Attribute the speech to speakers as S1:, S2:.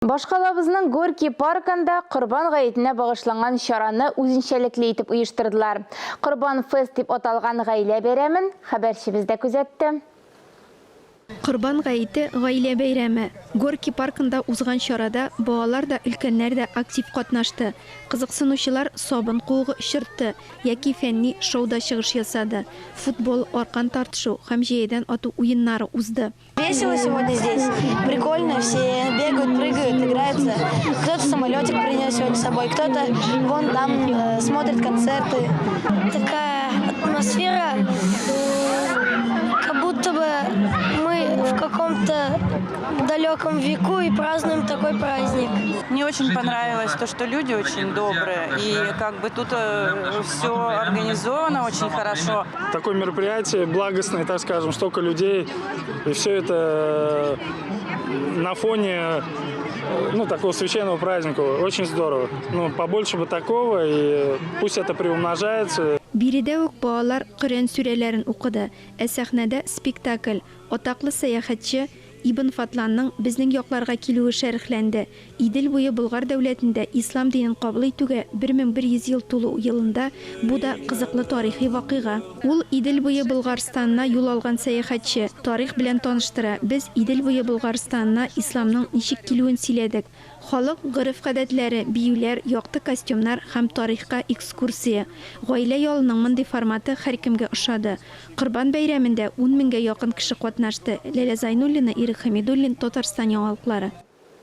S1: Башкалабызның Горький паркында Корбан гаетенә багышланган чараны үзенчәлекле итеп оештырдылар. Корбан фест дип аталган гаилә бәйрәмен хәбәрчебез дә күзәтте.
S2: Корбан гаете гаилә бәйрәме. Горький паркында узган чарада балалар да, өлкәннәр дә актив катнашты. Кызыксынучылар сабын куыгы очыртты, яки фәнни шоуда чыгыш ясады. Футбол, аркан тартышу һәм җәйдән ату уеннары узды.
S3: Весело сегодня здесь, прикольно, все бегают, прыгают, играются. Кто-то самолетик принес сегодня с собой, кто-то вон там смотрит концерты. Такая атмосфера, как будто бы мы в каком-то далеком веку и празднуем такой праздник.
S4: Мне очень понравилось то, что люди очень добрые, и как бы тут все организовано очень хорошо.
S5: Такое мероприятие благостное, так скажем, столько людей, и все это на фоне такого священного праздника. Очень здорово. Побольше бы такого, и пусть это приумножается.
S2: Биредә үк балалар Коръән сүрәләрен укыды. Ә сәхнәдә спектакль «Атаклы сәяхәтче» Ибн Фатланның безнең якларга килүе шәрехләнде. Идел буе Болгар дәүләтендә ислам динен кабул итүгә 1100 ел тулу елында бу да кызыклы тарихи вакыйга. Ул Идел буе Болгарстанына юл алган сәяхәтче, тарих белән таныштыра. Без Идел буе Болгарстанына исламның ничек килүен сөйләдек. Халык гырыф-гадәтләре, биюләр, якты костюмнар һәм тарихка экскурсия. Гаилә ялының мондый форматы һәркемгә ошады. Корбан бәйрәмендә 10 меңгә якын кеше катнашты. Ләлә Зайнуллина, Ирек Хәмидуллин, Татарстан яңалыклары.